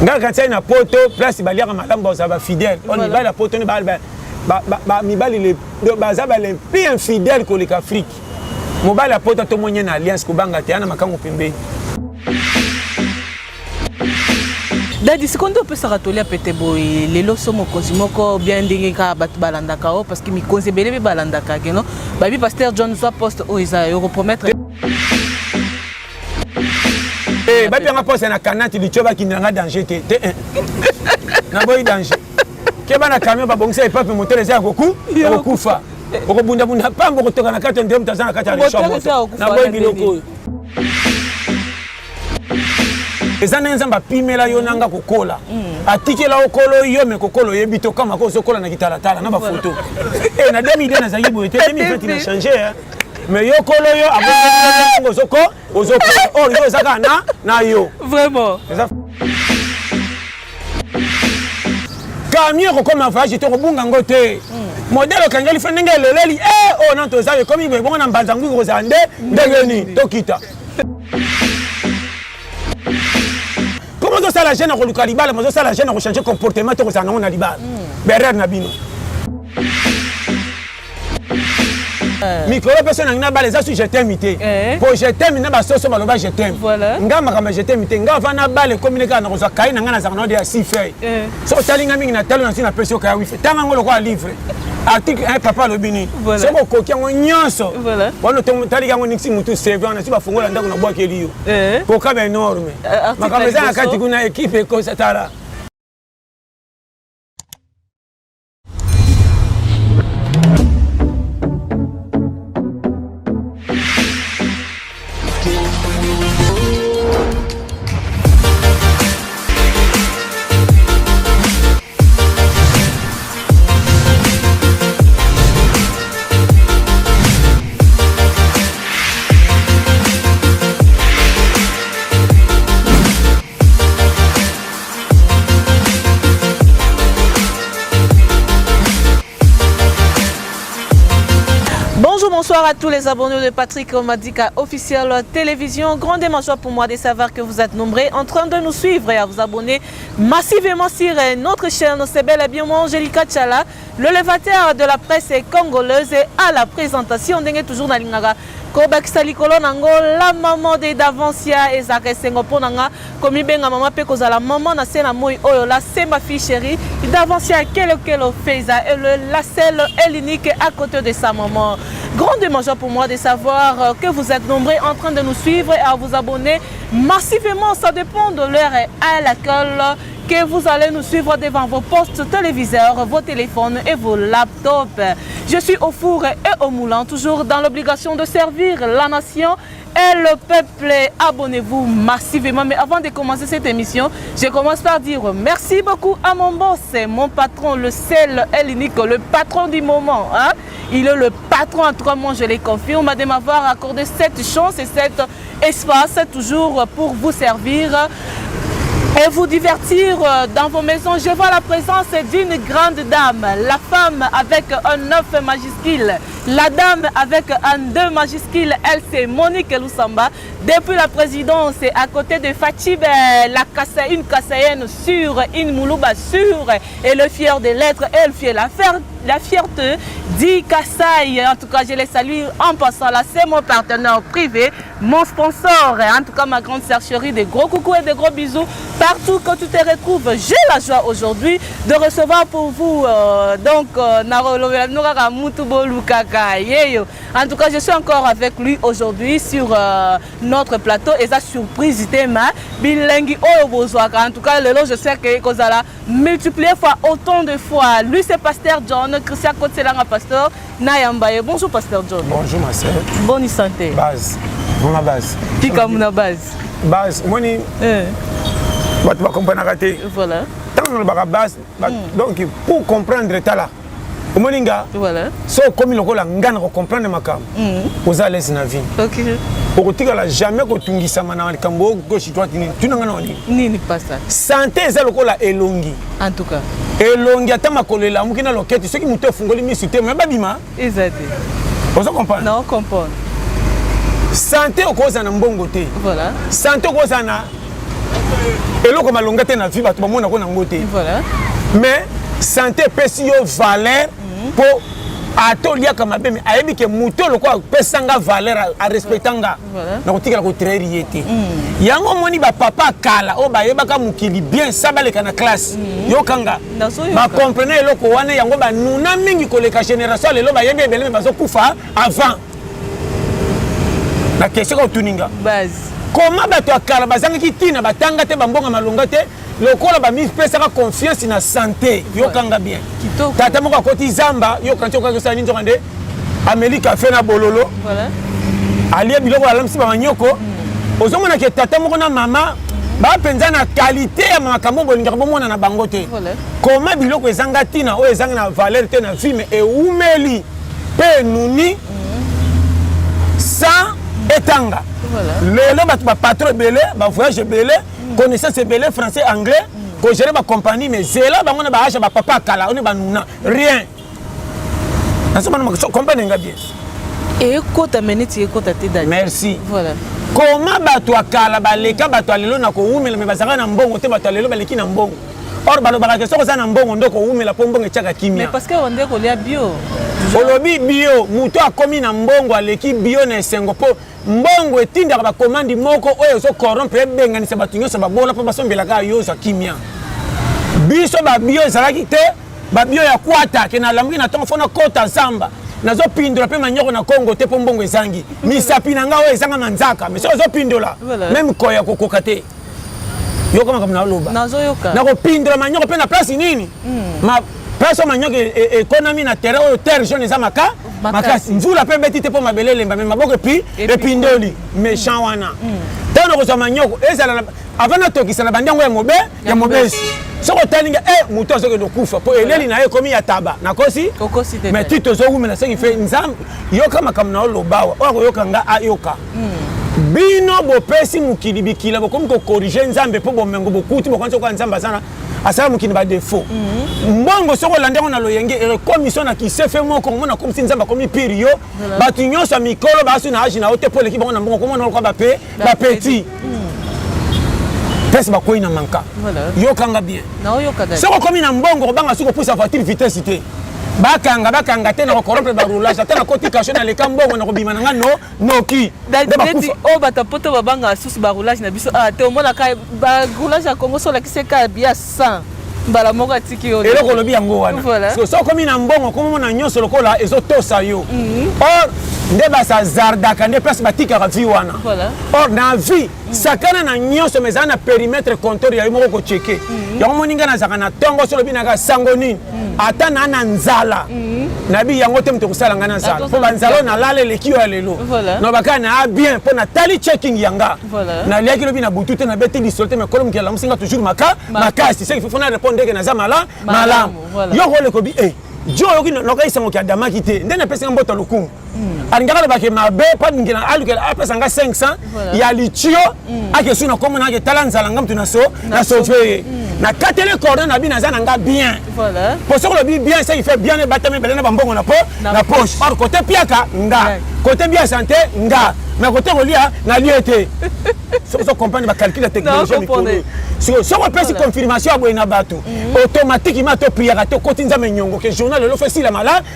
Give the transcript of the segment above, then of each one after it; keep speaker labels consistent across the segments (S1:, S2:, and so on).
S1: nga quand ça na poto place baliaka malamba ça va fidèle on y va la poto ne ba mibali le baza ba le plus infidèle que l'Afrique mobali la poto to monye na alliance ko banga te ana makango pembe
S2: Dadi secondo peut se ratoler à Peteboy les loso mokozimoko bien ndingeka bat balandaka parce que mi konzebele be balandaka keno babi pasteur John soit poste o isa yo promettre
S1: babi nga poste na kanati di choba ki ndanga danger te na boy danger ke bana camion ba bongisa epape moteur eza goku okufa okobunda bunda pambo kotoka na kati ndem tazana kati ya chambre na boy biloko ezana nzamba pimela yo nanga kokola atikela okolo yo me kokolo yebito kama ko sokola na kitalatala na ba photo na 2000 na zayibo ete 2020 na changer mais yo kolo yo abongo zoko ozoko or yo zaka na yo
S2: vraiment
S1: camion ko comme voyage to bunga ngote modèle kangali fenenge leleli oh non to zabe comme ibe bongo na mbanzangu ko zande ndengeni tokita comment ça la gêne à coluka libala mais ça la gêne à changer comportement to zana na libala berer na bino micro personne na bala za su je t'aime ité pour je t'aime na ba soso baloba je t'aime ngama kama je t'aime ité ngava na bala communiquer na ko za kai na ngana za na de si fait so talinga mingi na talo na sina pression ka wifi tanga ngolo ko livre article un papa lobini c'est ko kokia ngo nyonso wono to talinga ngo nixi mutu save na si ba fungola ndako na bwake liyo ko ka ba énorme makameza na kati kuna équipe ko satara.
S2: Bonsoir à tous les abonnés de Patrick Omadika officiel télévision. Grand démangeoire pour moi de savoir que vous êtes nombreux en train de nous suivre et à vous abonner massivement sur notre chaîne. C'est bel et bien moi, Angelica Tchala, le lévateur de la presse congolaise et à la présentation. On est toujours dans l'Ingaga. Kobakisa likolo nango la maman de Davancia et Zaresengo ponanga comme benga maman pe kozala maman na sena moi oyo la c'est ma fille chérie Davancia quel faiza et la seule et l'unique à côté de sa maman. Grand démangeoire pour moi de savoir que vous êtes nombreux en train de nous suivre et à vous abonner massivement. Ça dépend de l'heure à laquelle que vous allez nous suivre devant vos postes téléviseurs, vos téléphones et vos laptops. Je suis au four et au moulin, toujours dans l'obligation de servir la nation et le peuple. Abonnez-vous massivement. Mais avant de commencer cette émission, je commence par dire merci beaucoup à mon boss, mon patron, le seul et l'unique, le patron du moment. Hein? Il est le patron, en tout cas moi je les confirme, de m'avoir accordé cette chance et cet espace toujours pour vous servir et vous divertir dans vos maisons. Je vois la présence d'une grande dame, la femme avec un 9 majuscule, la dame avec un 2 majuscule, elle c'est Monique Lusamba. Depuis la présidence, à côté de Fatib, une Kassaïenne sûre, une Moulouba sûre, et le fier des lettres, elle fait la fierté dit Kassaï. En tout cas, je les salue en passant là, c'est mon partenaire privé, mon sponsor, en tout cas ma grande sœur chérie, des gros coucou et des gros bisous partout que tu te retrouves. J'ai la joie aujourd'hui de recevoir pour vous en tout cas, je suis encore avec lui aujourd'hui sur notre plateau et sa surprise thème bilingue en tout cas je sais que Kozala multiplié fois autant de fois. Lui c'est pasteur John Christian Kotselanga pasteur Nayambaye. Bonjour pasteur John.
S1: Bonjour ma sœur.
S2: Bonne santé.
S1: Base. Ma base.
S2: Tika muna base.
S1: Base moni. Tu vas comprendre raté.
S2: Voilà.
S1: Tant que le base donc pour comprendre tala. Moninga.
S2: Voilà.
S1: So comme le kola ngana ko comprendre makam. Aux à l'aise na vie.
S2: OK.
S1: Pour que tu jamais ko tungisa mana kambo gauche droite ni. Tu n'anga noni.
S2: Ni pas ça.
S1: Santé za lokola elongi.
S2: En tout cas.
S1: Elongi atama kolela mukina loketi ce qui muto fungoli misute mais babima.
S2: Exact.
S1: Vous comprenez?
S2: Non, comprendre.
S1: Santé au cause na mbongo te.
S2: Voilà.
S1: Santé au cause na eloko malonga te na vie bato bamona ko nango te mais santé pesi yo valeur po atoliaka mabe mais ayebi ke muto loko apesanga valeur a respectanga na kotikala ko traire yete yango moni ba papa kala o bayebaka mukili bien sabaleka na classe yo kanga ba comprendre eloko wana yango ba nuna mingi koleka génération lelo bayebi ebele bazo kufa avant la question ko tuninga
S2: base
S1: comment bato akala bazangaki tina batanga te bambonga malonga te lokola ba mi pesaka confiance na santé yo kanga bien tata moko akoti zamba yo kanti okaka sa ninzo kande Amélie café na bololo voilà alia biloko alamsi ba manyoko ozomona ke tata moko na mama ba penza na qualité ya makambo bolinga bomona na bango te comment biloko ezanga tina o ezanga na valeur te na vie mais eumeli pe nuni sans etanga lelo bato ba patron belé ba voyage belé connaissance belé français anglais ko gérer ba compagnie mais zela bango na ba acha ba papa kala on ba nuna rien nasoma na compagnie nga bien
S2: et kota meniti et kota te dali
S1: merci
S2: voilà
S1: comment bato akala ba leka bato alelo na ko umela me bazaka na mbongo te bato alelo ba leki na mbongo or balo ba ke soko za na mbongo ndoko umela po mbongo chaka kimia
S2: mais parce que on dit ko lia bio
S1: olobi bio muto akomi na mbongo aleki bio na esengo po mbongo etindaka bakomandi moko oyo zo corrompre ebenganisa bato nyonso babola mpo basombelaka yo za kimia biso babio ezalaki te babio ya kwata ke nalamuki na ntongo fona kota zamba nazopindola mpe manyoko na kongo te mpo mbongo ezangi misapi na nga oyo ezanga manzaka mais soki ozopindola meme koya kokoka te yoka makambo naoloba nakopindola manyoko mpe na place nini place oyo manyoko ekonomi na terrain oyo terre jaune eza makasi mvula mpe beti te mpo mabele elemba me maboko epindoli méchant wana ntango nakozwa manyoko ezala avant natokisa na bandiango ya mobesi soki otalinga moto azokende okufa mpo eleli na ye ekomi ya taba nakosi mais ti tozowumela soki fe nzambe yoka makambo na olobawa oyo akoyoka nga ayoka bino bopesi mokili bikila bokomi kokorige nzambe mpo bomengo bokuti bokanisi okoya nzambe azana asala mokili badefo mbongo soki olanda yango na loyenge erekomiso na kisefe moko omona akomisi nzambe akomi piri yo bato nyonso ya mikolo baasi na agi na yo te mpo eleki bango na mbongo komona lokwa bapeti pesi bakwei na manka yokanga bien soki okomi na mbongo kobanga soki opusa voiture vitesse te bakanga te na kokorompe baroulage ata na koti kasho na leka mbongo na kobima na nga noki
S2: oyo bato poto babanga susu baroulage na biso te omonaka baroulage ya kongo solakiseka bia 100 mbala moko atiki yo
S1: eloko olobi yango wana soki okomi na mbongo komomona nyonso lokola ezotosa yo or nde basazardaka nde place batikaka vie wana or na vie sakana na nyonso me ezala na périmètre compteur ya yo moko kocheke yango moninga nazalaka na ntongo so olobi naka sango nini ata na na nzala nabi yango te moto kosala nga na nzala mpo banzala oyo nalala eleki yo ya lelo nobaka na bien mpo natali checking yanga naliaki lobi na butu te nabeti lisolo te mekolo mokili alamusinga toujours makasi soki fona répondre ndenge naza malamu yoko olekobi jo oyoki nokaisango ki adamaki te nde napesinga mbota lokumu alingaka lobake mabe mpo ningena alukela apesanga 500 ya litio akesu na komona ake tala nzala nga mutu na sauve ye na katele cordon na bino aza na nga bien po soki olobi bien ça il fait bien ebatami ebele na bambongo na poche or kote piaka nga kote bien santé nga mais kote kolia nalie te soki comprendre bacalcul ya technologie mikolo soki opesi confirmation ya boye na bato automatiquement topriaka te okoti nzambe nyongo ke journal lelo fe sila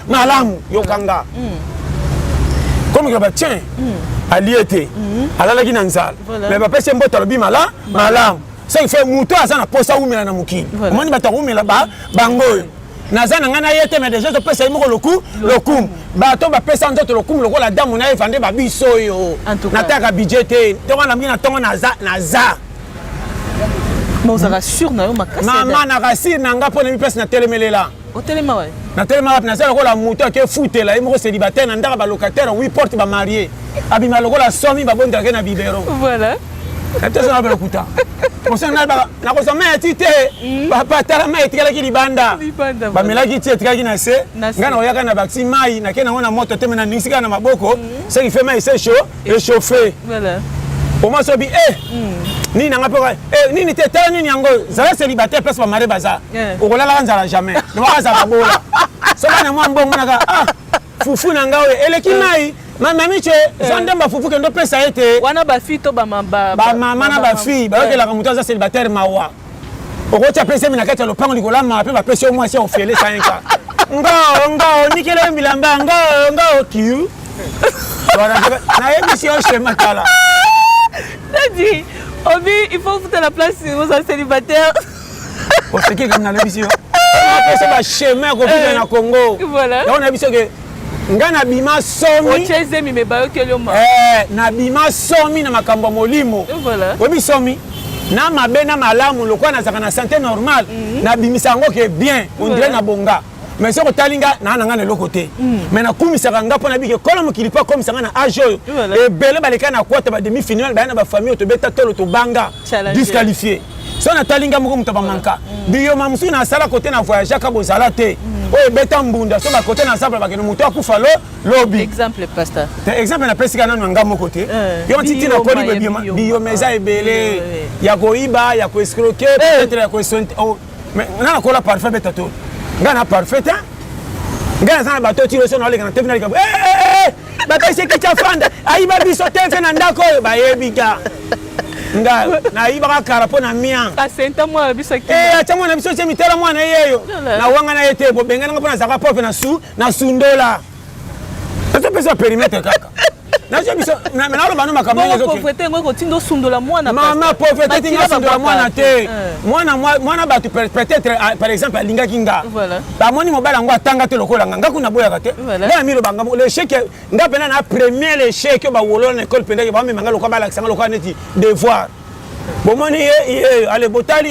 S1: malamu yokanga comme que tiens alie te alalaki na nzala mais bapesi mbota alobi malamu ça il fait muto aza na posa umela na mokili omoni bato akumela bango oyo naza na ngai na ye te mais déjà topesa ye moko lokumu bato bapesa nzoto lokumu lokola damu na ye vande babiso oyo nataka budget te ntongo na mingi na ntongo naza mama nakasiri na nga mpo na mipesi natelemelela natelema wapi naza lokola moto ake futela ye moko célibataire na ndaka balocataire 8 porte bamarie abima lokola somi babondelake na bibero natozana balokuta nakozwa mai ati te bapatala mai etikalaki libanda bamelaki ti etikalaki na se ngai nakoyaka na baksi mai nake nango na moto te me naningisi kaka na maboko soki fe mai se échauffe oma sobi nini nanga mpe nini te tala nini yango zala célibataire place bamare baza okolalaka nzala jamais nobakaza babola soki na mwa mbongo naka fufu na nga oyo eleki mai Mami che zonde bafufu kendo pesa ete.
S2: Wana ba fille to ba
S1: mama na ba fille ba la mutu za célibataire mawa. Okocha pesa mina kati lopango likola ma pe ba pesa moi si ofele 5 Ngo nikele milamba ngo kiu. Voilà, na émission chez Matala.
S2: Daddy, Obi, il faut foutre la place aux célibataires.
S1: Pour ce qui est comme dans l'émission. C'est un chemin qu'on fait dans le Congo.
S2: Voilà.
S1: On a vu que ngana bima somi.
S2: Ocheze mi mebayo keloma.
S1: Na bima somi na makambo molimo.
S2: Voilà.
S1: Obi somi. Na mabe na malamu lokwa na zaka na santé normale. Na bimisa ngo ke bien, on dirait na bonga. Mais si on talinga na ngana le côté. Mais na kumisa nga pona bike kola mokili pa comme ça na age et belé baleka na kwata ba demi finale ba na ba famille to beta tolo to banga disqualifié. Si on a talinga moko mutaba manka. Biyo mamsu na sala côté na voyage ka bozala te. O beta mbunda so ba côté na sala ba ke muto akufa lobby.
S2: Exemple pasteur.
S1: Exemple na presika na nga mo côté. Yo titi na koli biyo meza ebele. Ya ko iba, ya ko escroquer, peut-être ya ko mais na ko la parfait beta to. Ngana parfait hein ngana sana bato tiro so na le kana tevina le bato c'est que tu fanda aiba biso tefe na ndako ba yebika nga na iba ka karapo na mia
S2: asenta moi biso ki
S1: acha mwana biso se mitela mwana yeyo na wanga na yete bo bengana ngapona zaka pofe na sundola ça peut se périmètre kaka na je biso na na ba no makambo
S2: ngezo pauvreté ngoko tindo sundola mwana
S1: mama pauvreté tinga sundola mwana te mwana ba tu peut-être par exemple alinga kinga ba moni mobala ngo atanga te lokola nga kuna boya kate na milo banga le chèque nga pena na premier le chèque ba wolo na école penda ba memanga lokola ba la sanga lokola neti devoir bo moni ale botali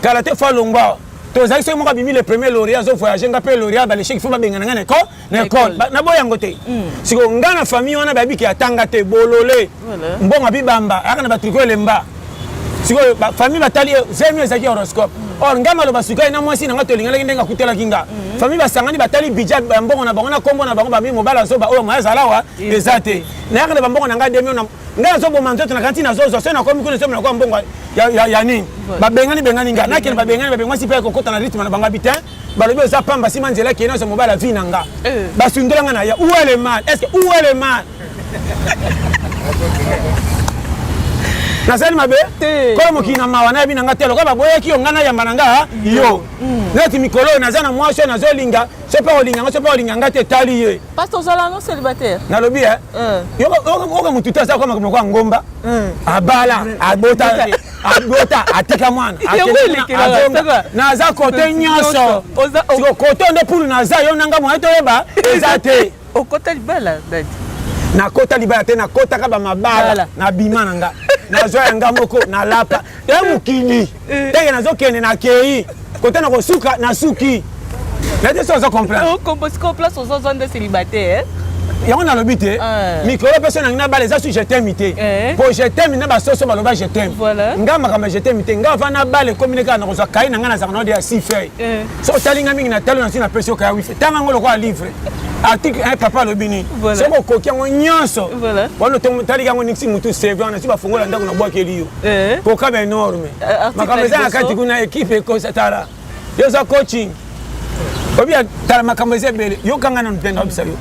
S1: kalate fa longba to za iso mo ka bimi le premier lauréat zo voyager nga pe lauréat ba le chèque faut ba bengana nga na école na boya ngote siko nga na famille wana ba biki atanga te bolole mbonga bibamba aka na ba tricot lemba siko ba famille batali zemi ezaki horoscope or nga malo basuka ina mwasi nga to lingala ndenga kutela kinga famille basangani batali budget mbongo na bango na kombo na bango ba mi mobala so ba o ma zalawa ezate na aka na mbongo na nga demi na nga zo bo manzoto na kantina zo so na komi kuna so na kwa mbongo ya nini ba bengani nga na kene ba bengani si pe kokota na rythme na banga bitin ba lobi za pamba si manzela kena so mobala vi nanga ba sundola nga na ya où est le mal est-ce que où est le mal nasali mabe ko mokina mawana bina ngatelo ko baboya ki ngana ya mananga yo neti mikolo nazana mwasho nazolinga sepa olinga ngate taliye
S2: pasteur zala non célibataire
S1: na lobi yo mututa sa kwa kwa ngomba abala abota atika mwana naza kote nyoso siko kote ndo pulu naza yo nanga mwa to yeba ezate
S2: o kote libala dadi
S1: na kota libala te na kota ka ba mabala na bima nanga nazo yanga moko na lapa ya mukili tenge nazo kene na kei kota na kosuka na suki na te so comprendre
S2: o composco place aux zones de célibataire
S1: yango na lobi te micro personne na bale za su je t'aime te pour je t'aime na ba soso ba loba je t'aime nga makama je t'aime te nga va na bale communiquer na kosa kai na nga na za na dia si fait so talinga mingi na talo na si na pesio ka wifi tanga ngolo kwa livre article un papa lobini so ko kokia ngo nyonso wano taliga ngo nixi mutu save na si ba fongola ndako na bwa keliyo pour ka ba énorme makama za kati kuna équipe ko satara yo za coaching obi tala makambo ezebele yo kanga na mpenda obisayo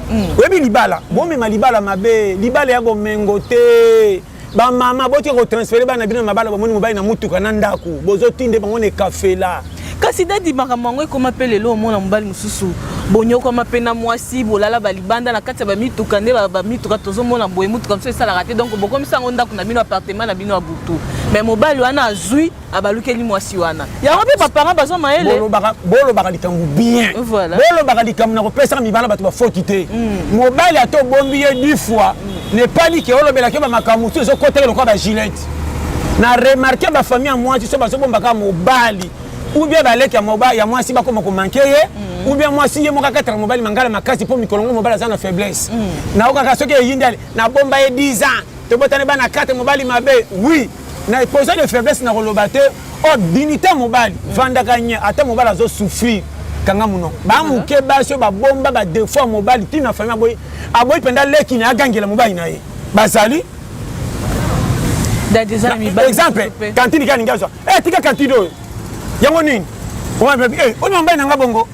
S1: obi libala bombe malibala mabe libala ya bomengo te ba mama boti ko transférer ba na bino mabala bomoni mobali na mutuka na ndaku bozo tinde bango ne café là
S2: kasi dadi makambo ngo ko mapele lo mona mobali mususu bonyo ko mapena mwasi bolala balibanda na kati ba mituka nde ba mituka tozo mona boye mutuka mso esala raté donc bokomi sango ndaku na bino appartement na bino abutu mais mobali wana azui abalukeli mwasi wana yango pe papa bazo maele
S1: bolo baka likambu bien bolo baka likambu na kopesa mibala bato ba faute te mobali ato bombi ye 10 fois ne pas li ke olobela ke ba makambu to zo kotela lokwa ba gilette na remarquer ba famille à moi tu so bazo bomba ka mobali ou bien baleki ya mobali ya mwasi bakoma ko manquer ou bien mwasi ye moka katara mobali mangala makasi po mikolongo mobali za na faiblesse na oka soki yindali na bomba ye 10 ans to botane bana 4 mobali mabe oui na position de faiblesse na kolobate o dignité mobali vanda kanya ata mobali azo souffrir kanga muno ba muke baso ba bomba ba défaut mobali tina famille aboy penda leki na agangela mobali na ye bazali exemple kantini kani ngazo tika kantido yango nini on mba na nga bongo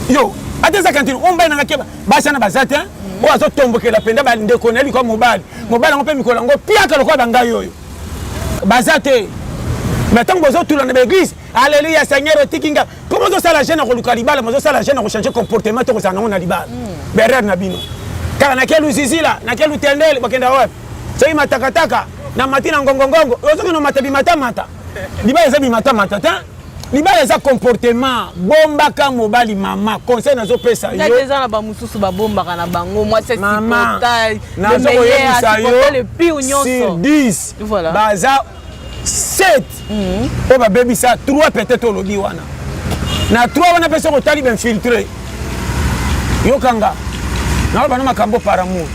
S1: yo ateza kantini on mba na nga keba basa na bazate oyo azotombokela mpenza bandeko na ye likwa mobali mobali yango mpe mikolo yango piaka lokwa bangai oyo baza te mais ntango bozotula na baeglise alleluya seigneur otikinga po mozosala jeune akoluka libala mozosala jeune akochange comportement to kozala nango na libala berere na bino kaka nakie lusizila nakie lutendele bakenda wapi soki matakataka na mati na ngongongongo ozokende mata bimatamata libala eza bimatamata te libala eza comportement bombaka mobali mama conseil nazopesa yo
S2: eza na bamosusu babombaka na bango mwasi
S1: asipotai nazokoyebisa yo sur 10 baza 7 oyo babebisa 3 peut-être olobi wana na 3 wana mpe soki otali bainfiltré yokanga naoloba na makambo par amour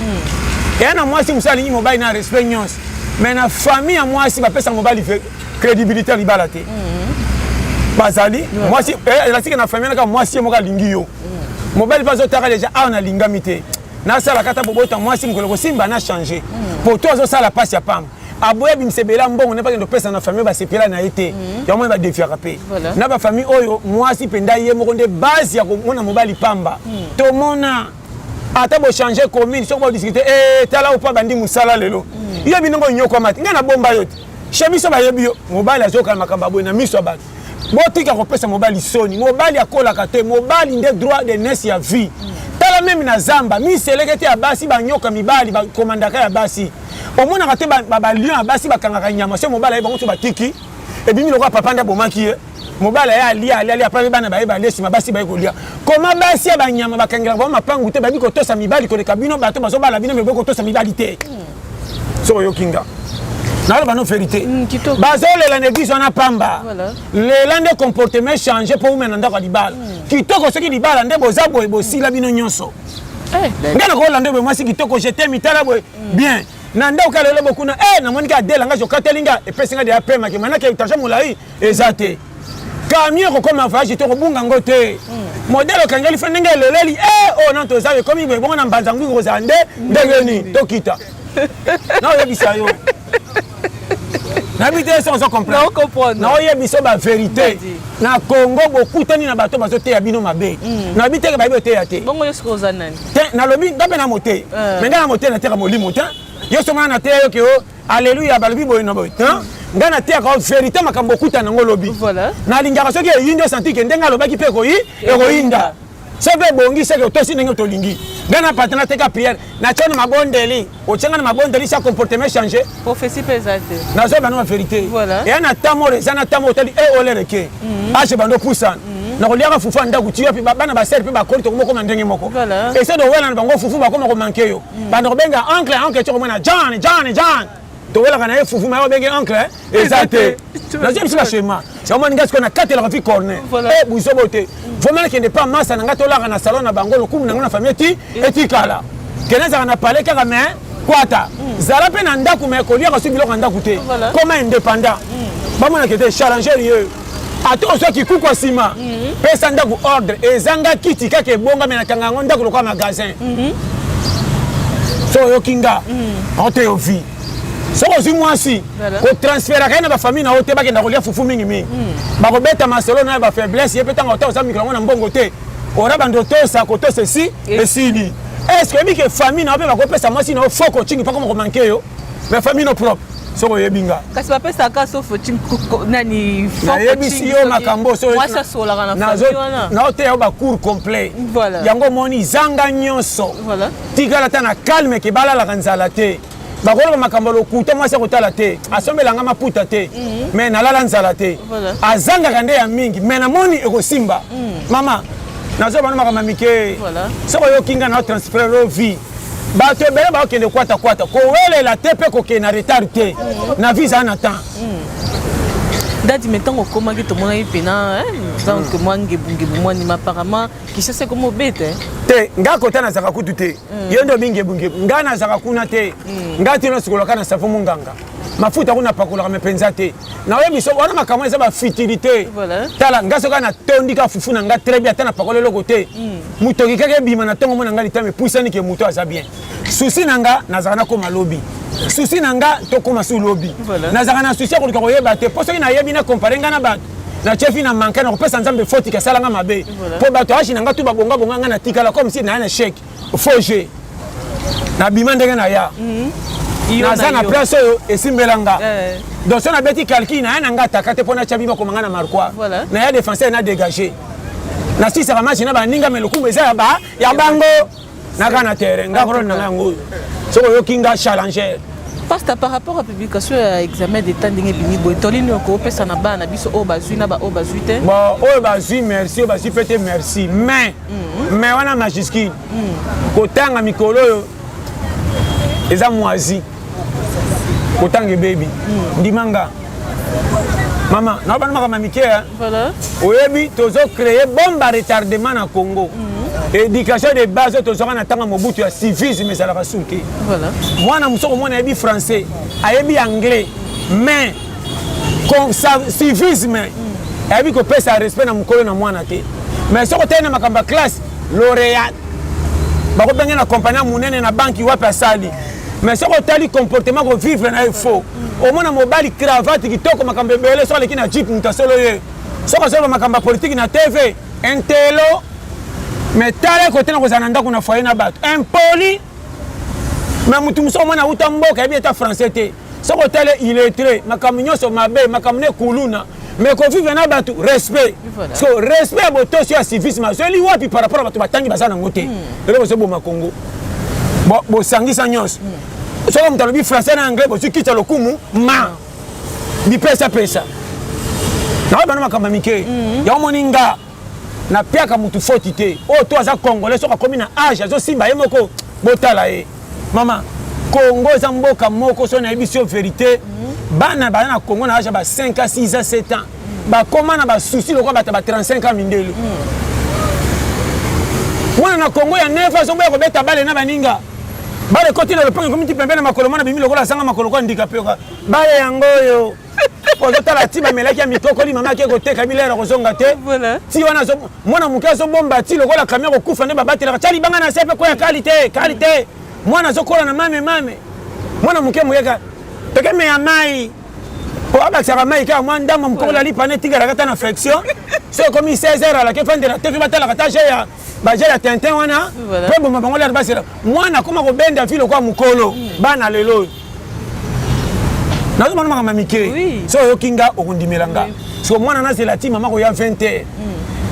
S1: eya na mwasi mosu alingi mobali na respect nyonso mais na famille ya mwasi bapesa mobali crédibilité libala te bazali mwasi elasiki na famille naka mwasi ye moko alingi yo mobali mpe azotaka deja awa nalingami te nasala kata bobota mwasi mokolo kosimba na change po to azosala pasi ya pamba aboya bimisebela mbongo ne bakende opesa na famille basepela na ye te yango badefiaka mpe na bafamille oyo mwasi mpenza ye moko nde base ya komona mobali pamba tomona ata bochange commune soki bodiscute tala opa bandi mosala lelo yo binongo nyokwama te ngai na bomba yo te che biso bayebi yo mobali azokala makambo aboye na miso ya bato botika kopesa mobali soni mobali akolaka te mobali nde droit de nese ya vie tala meme na zamba miseleke te ya basi banyoka mibali bakomandaka ya basi omonaka te balion ya basi bakangaka nyama so mobali aye bango so batiki ebimi lokola papa nde abomaki ye mobali aye alia apape bana baye balesima basi baye kolia koma basi ya banyama bakangelaka bango mapangu te babi kotosa mibali koleka bino bato bazobala bino mebe kotosa mibali te so oyokinga naloba no vérité bazolela na église wana pamba lela nde comportement change mpo umena ndako ya libala kitoko soki libala nde boza boye bosila bino nyonso nde nakokola nde boye mwasi kitoko jete mitala boye bien na nde oka lelo bokuna namoniki adela nga jokatelinga epesinga de apemaki manaki etage molai eza te kamio kokoma voyage te kobunga ngo te modele okangeli fe ndenge eleleli oyo nan toza ekomi boye bongo na mbanzangu kozala nde ndengeni tokita na oyebisa yo nabi te sans comprendre na oyebisa ba vérité na Congo bokutani na bato bazoteya bino mabe nabi te ba boteya te
S2: bongo yo sikoza nani
S1: te na lobi ngabe na mote menga na mote na teka molimo te yo soma na teya yo ke o alleluya balobi boye na boye te nga na teya ka vérité makambo kutana ngo lobi na lingaka soki eyinde santi ke ndenga lobaki pe koyi ekoyinda soki bongi seke otosi ndenge tolingi ngana patana teka prière na tshona mabondeli otsenga na mabondeli sa comportement changer
S2: prophétie pesate
S1: na zo bana vérité et na tamore zana tamore tali olereke ache bando pusana na koliaka fufu anda kutia pe bana ba serpe ba koli to moko mandenge moko et c'est de wela na bango fufu ba ko moko manke yo bando benga oncle tshoko mona John to wela kana fufu ma benga oncle exacte na zo bisila chema c'est moi ngas ko na katela fi corner buzo bote vraiment qu'il n'est pas masse na ngato la na salon na bango lokumu na famille ti etikala keneza na parler kaka mais kwata zala pe na ndaku me kolia ka subilo ka ndaku te comme indépendant ba mona kete challenger ye ato so ki kuko sima pesa ndaku ordre ezanga kiti kaka ebonga me na kanga ngo ndaku lokwa magasin so yo kinga ote yo vie soko zi mwasi ko transférer kana ba famille na ote bakenda kolia fufu mingi mingi bako beta masolo na ba faiblesse ye petanga ota osa mikro na mbongo te ora bando tosa ko tosa si esili est-ce que bike famille na ba ko pesa mwasi na foko chingi pako ko manke yo mais famille no propre soko yebinga
S2: kasi ba pesa ka so fo chingi nani
S1: foko chingi yo makambo so
S2: mwasa sola kana famille wana
S1: na ote yo ba cours complet yango moni zanga nyonso tigala tana calme ke balala kanzala te bakolo makambo lokuta mwasi kotala te asombelanga maputa te mais nalala nzala te azangaka nde ya mingi mais namoni ekosimba mama nazo bana makambo mike soko yokinga na transfert lo vie bato ebele bakokende kwata kowelela te mpe kokende na retard te na visa na temps
S2: dadi metango komaki tomonaki pena donc mwa ngebungebu mwanima apparemment kishase komo bete
S1: te nga kota nazaka kutu te yo nde obingebungebu nga nazaka kuna te nga tino sikoloka na savo monganga mafuta kuna pakolaka mpenza te na oyebi so wana makambo eza bafutilité tala nga soka na tondika fufu na nga très bien ata na pakolo eloko te motoki kaka ebima na ntongo mona nga litama epusani ke moto aza bien susi na nga nazaka nakoma lobi susi na nga tokoma su lobi nazaka na susi ya koluka koyeba te mpo soki nayebi na kompare nga na bato na chefi na manka na kopesa nzambe foti kasalanga mabe mpo bato ashi na nga tu babonga nga na tikala comme si na ya na chèque faux jeu na bima ndenge na ya naza na place oyo esimbelanga donc so na beti calcul na ya na nga ataka te mpona tya bima komanga na marquois na ya défenseur na dégagé na sisaka match na baninga me lokumu eza ya bango naka na terrain nga korone na nga yango soko oyoki nga challenger
S2: Pasteur, par rapport à la publication et examen d'état d'ingé bini boy tolini ko pesa na ba na biso o bazui na ba o bazui te
S1: bon o bazui merci o bazui peut-être merci mais wana majuscule kotanga mikolo yo eza moisi kotanga baby ndimanga maman na bana maka mamike
S2: voilà
S1: oyebi tozo créer bombe à retardement na Congo éducation de base tozora na tanga mobutu ya civisme ça la rasuke
S2: voilà
S1: moi na musoko moi na yebi français ayebi anglais mais comme ça civisme ayebi ko pesa respect na mukolo na mwana te mais soko tena makamba classe lauréat bako benga na compagnie munene na banki wapi asali mais soko tali comportement ko vivre na faux au moins na mobali cravate kitoko makamba bele so leki na jeep mutasolo ye soko solo makamba politique na TV intelo mais tala côté na kozana ndako na foyer na bato impoli mais mutu muso mwana uta mboka ebi eta français te soko tala illettré makamnyo so mabe makamne kuluna mais ko vivre na bato respect so respect boto sur civisme so li wapi par rapport à bato batangi bazana ngote lelo so bo makongo bo sangisa nyos soko mutalobi français na anglais bo sikita lokumu ma bi pesa na bana makamba mike ya moninga na piaka mutu foti te o to aza congolais soka komi na âge azo simba ye moko botala ye mama Congo za mboka moko so na ebisio vérité bana na Congo na âge ba 5 à 6 à 7 ans ba koma na ba souci lokwa ba 35 ans mindelo mwana na Congo ya 9 ans so boya ko beta bale na baninga bale koti na lopango komi ti pembe na makolo mwana bimi lokola sanga makolo kwa handicapé bale yango yo ozotala ti bamelaki ya mikokoli mama ake koteka bilera kozonga te ti wana mwana moke azobomba ti lokola kamia kokufa nde babatelaka tia libanga na sepe koya kali te mwana azokola na mame mwana moke moyeka toke meya mai po abakisaka mai kaka mwa ndambo mokokoli alipane tikalaka ta na flexion so ekomi 16 heures alaki efandela te fi batalaka ta baje ya tintin wana mpe boma bango lere basela mwana akoma kobenda vi lokwa mokolo bana lelo nazo mama mamike so yokinga okundimelanga so mwana na zela ti mama ko ya 20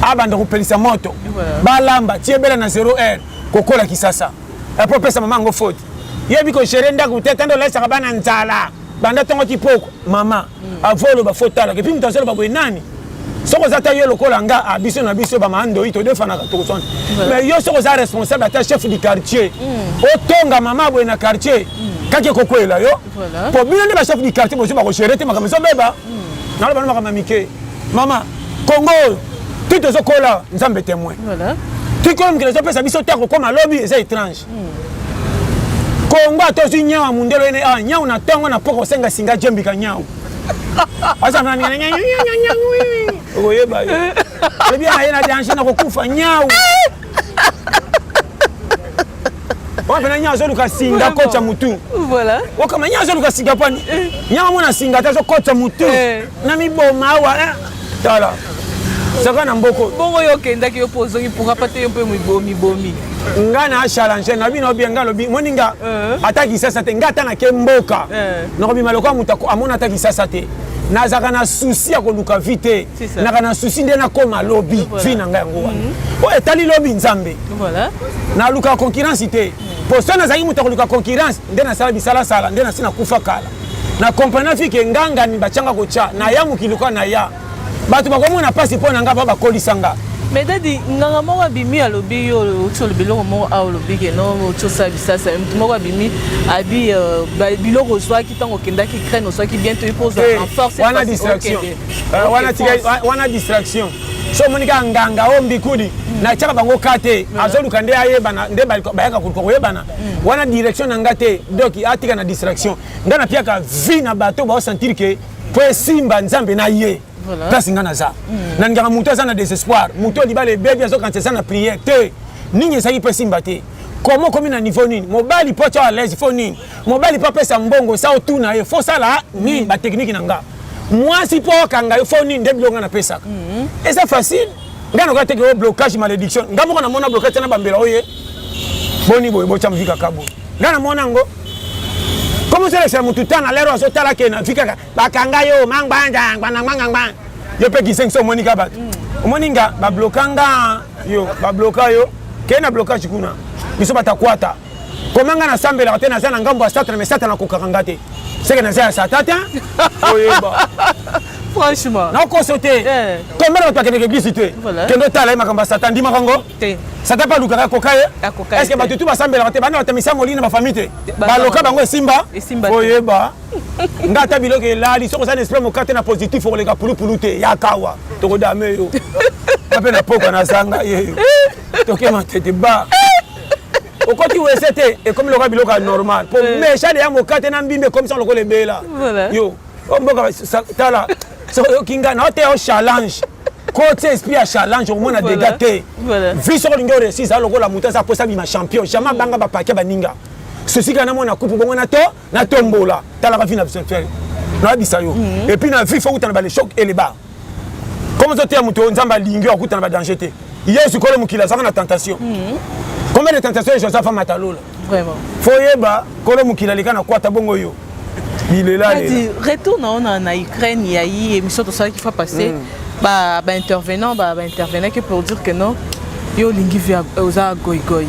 S1: abanda ko pelisa moto balamba tiebela na 0 kokola kisasa apo pesa mama ngo faute yebi ko sherenda kuteta ndo lesa bana nzala banda tongo tipoko mama avolo ba fotala ke pimu taselo ba nani soko zata yo lokola nga abiso na biso ba mando ito defana ka to son mais yo soko za responsable ata chef du quartier otonga mama bo na quartier kake kokwela yo po bino nde ba chef du quartier bozo ba ko gérer te makama so beba na ba makama mike mama Congo tout zo kola nzambe témoin voilà tout comme que les gens pesa biso tako comme lobby c'est étrange Congo atozi nyawa mundelo ene nyawa na tongo na poko senga singa jembika nyawa asa na nyanya oyeba yo lebi ayena danger na kokufa nyawa on vient nyawa zo luka singa kocha mutu
S2: voilà
S1: o kama nyawa zo luka singa pani nyawa mona singa ta zo kocha mutu na miboma wa tala saka na mboko
S2: bongo yo kenda ki opozongi pour apate yo pe mibomi
S1: ngana challenge na bino bien ngalo bi moninga ataki sasa te ngata na kemboka no bi maloko mutako amona ataki sasa te nazaka na souci ya koluka vite na na souci ndena koma lobby fina ngango o etali lobby nzambe
S2: voilà
S1: na luka concurrence te poso na zaki mutako luka concurrence ndena sala bisala sala ndena sina kufa kala na compagnie fike nganga ni bachanga kocha na ya mukiluka na ya batu bakomona pasi pona nga ba kolisanga
S2: mais dadi nganga mo abimi alobi yo otso biloko mo a olobi ke no otso sa bisasa mo abimi abi biloko swaki tango kendaki crane swaki bientôt pose en force
S1: wana distraction wana distraction so monika nganga ombi kudi na chaka bango kate azoluka nde ayebana nde bayaka koyebana wana direction na ngate donc atika na distraction ngana piaka vi na bato ba sentir que po simba nzambe na ye place ngana za na nganga muto za na désespoir muto libale bébé zo quand ça na prière te ninyi sa ipe simba te comment comme na niveau nini mobali po cha à l'aise fo nini mobali pa pesa mbongo sa otuna ye fo sala ni ba technique nanga moi si po kanga yo fo nini nde bilonga na pesa et c'est facile ngana ko teke blocage malédiction ngamo ko na mona blocage na bambela oye boni boy bo cha mvika kabo ngana monango comment ça c'est mutu tana lero so tala kena fika bakanga yo mangbanja ngbanangbangbang yo pe ki 500 monika bat moninga ba blokanga yo ba bloka yo kena blocage kuna biso batakwata komanga na sambela tena sana ngambo ya satra mais satra na kokanga te c'est que na ça satata oyeba
S2: franchement
S1: na ko sauter combien de temps que l'église te kendo tala makamba satan di makango satan pas lukaka kokaye est-ce que batutu basambela te bana batamisa molina ba famille te ba loka bango simba oyeba ngata biloko elali soko ça esprit mo kate na positif pour les gars pulu te yakawa to kodame yo ape na poko na sanga ye to kema tete ba okoti wesete et comme le roi biloko normal pour méchant ya mo kate na mbimbe comme ça lokole lebela yo omboka tala so kinga na hotel challenge côté esprit à challenge au moins na dégaté vie sur l'ingo réussi ça lokola muta ça posa bima champion jamais banga ba paquet baninga ceci kana mona coupe bongo na tombola tala ba fina faire na bisa yo et puis na vie faut que tu na ba les chocs et les bas comme ça tu muto nzamba lingo okuta na ba danger te yesu kolo mukila ça na tentation combien de tentations Joseph a matalola
S2: vraiment
S1: foyeba kolo mukila likana kwata bongo yo il est là
S2: retourne en Ukraine il y a eu émission de ça qui faut passer bah intervenant que pour dire que non yo lingi via aux goigoi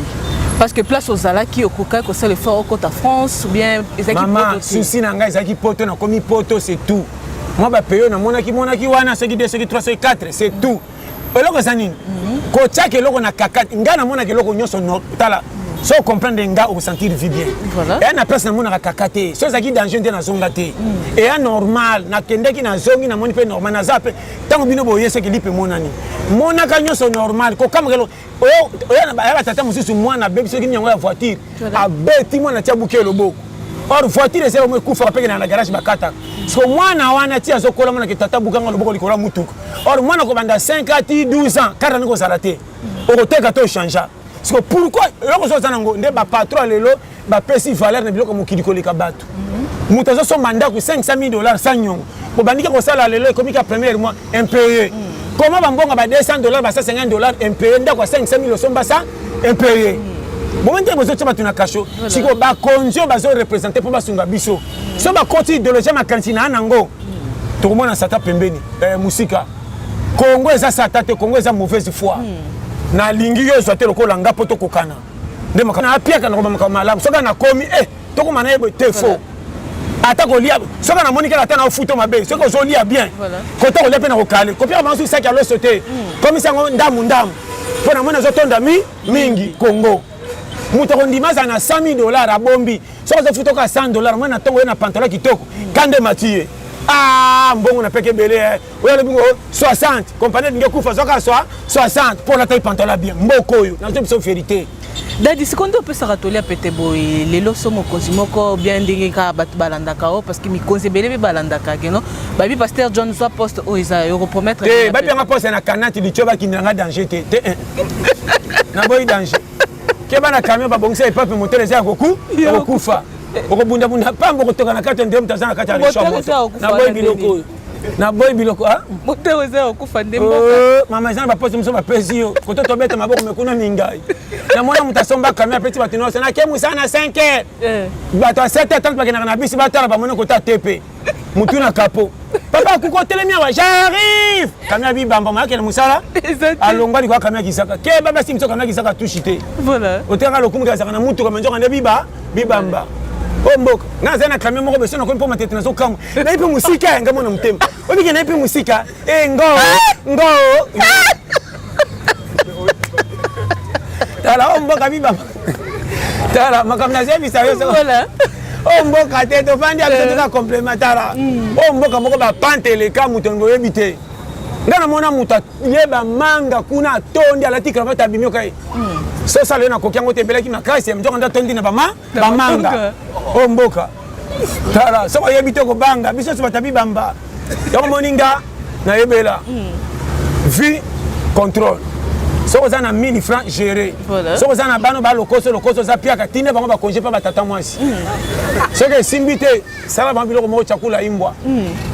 S2: parce que place aux ala qui au coca que c'est le fort au côté France ou bien les équipes
S1: maman souci nanga ezaki poto na komi poto c'est tout moi ba payo na monaki wana c'est qui 2 c'est qui 3 c'est 4 c'est tout eloko zanini ko tchake eloko na kakati ngana monaki eloko nyoso no tala so comprendre nga au sentir vie bien et na place na mona kakate so zaki danger ndé na zonga te et à normal na kendeki na zongi na moni pe normal na zape tango bino boye ce que lipe monani mona ka nyoso normal ko kamelo oya na ba tata mususu mwana bébé so ki nyango ya voiture a beti mwana tia buke loboko or voiture c'est au kufa pe na garage bakata so mwana wana tia so kola mona ki tata bukanga loboko likola mutuka or mwana ko banda 5 à 12 ans car na ko salate o teka to changer. Parce que pourquoi loko so zanango nde ba patron lelo ba pesi valeur na biloko mokili koleka bato mutazo so mandat ko $500,000 sans nyongo ko bandika ko sala lelo comme ka premier mois impayé comment ba mbonga ba $200 ba $50 impayé ndako 500,000 so mbasa impayé bon ndé bozo tshaba tuna kasho siko ba konjo bazo représenter pour basunga biso so ba koti idéologie makantina nango to komona sata pembeni musika Congo eza sata te Congo eza mauvaise foi na lingi yo zote lokola ngapo to kokana nde makana apiaka na komama malamu soka na komi to komana yebo te faux ata ko lia soka na monika ata na futo mabe soka zo lia bien ko to lia pe na kokale ko pia bansu saki alo sauter comme ça ndamu pona mona zo tonda mingi Congo muto ko ndimaza na $100,000 a bombi soka zo futo ka $100 mona tongo na pantalon kitoko kande matie mbongo na peke belé oya le bingo 60 compagnie bingo kufa zoka 60 pour la taille pantalon bien mboko yo na biso vérité
S2: dadi secondo peut se ratolia pete boy lelo somo kozimoko bien ndenge ka bat balandaka parce que mi konze belé balandaka keno babi pasteur John soit poste o isa yo repromettre
S1: babi nga poste na kanati lichoba kinanga danger te na boy danger keba na camion babongisa epape moteur eza kokufa okobunda pambo kotoka na kati ndem tazana kati ya shop na boy biloko
S2: moteur eza okufa ndembo
S1: mama zana ba poste muso ba pesi yo koto tobeta maboko mekuna mingai na mona mutasomba kamera peti batino sana kemu sana 5h bato 7h30 bakena na bisi batala ba mona kota tepe mutu na kapo papa kuko telemia wa j'arrive kamera bi bamba ma kena musala alongwa likwa kamera kisaka ke baba simso kamera kisaka tushite
S2: voilà
S1: oteka lokumu kasaka na mutu kama njoka nde bibamba mboka na zana kamera moko beso na ko mpoma tete na so kamu na ipe musika ngamo na mtema obike na ipe musika ngo tala mboka bibamba tala makamna zebi sayo
S2: voilà
S1: mboka te to fandi absolument complémentaire mboka moko ba pantele ka mutongo yebite ngana mona muta yeba manga kuna tondi alati cravate abimio kai so sale na kokiango te belaki makasi mjonga nda tondi na ba manga mboka tala so yebite ko banga biso so batabi bamba yo moninga na yebela vie contrôle so za na 1000 francs géré so za na bano ba lokoso za piaka tine bango ba congé pa batata mwasi so que simbité sala ba biloko mo chakula imbwa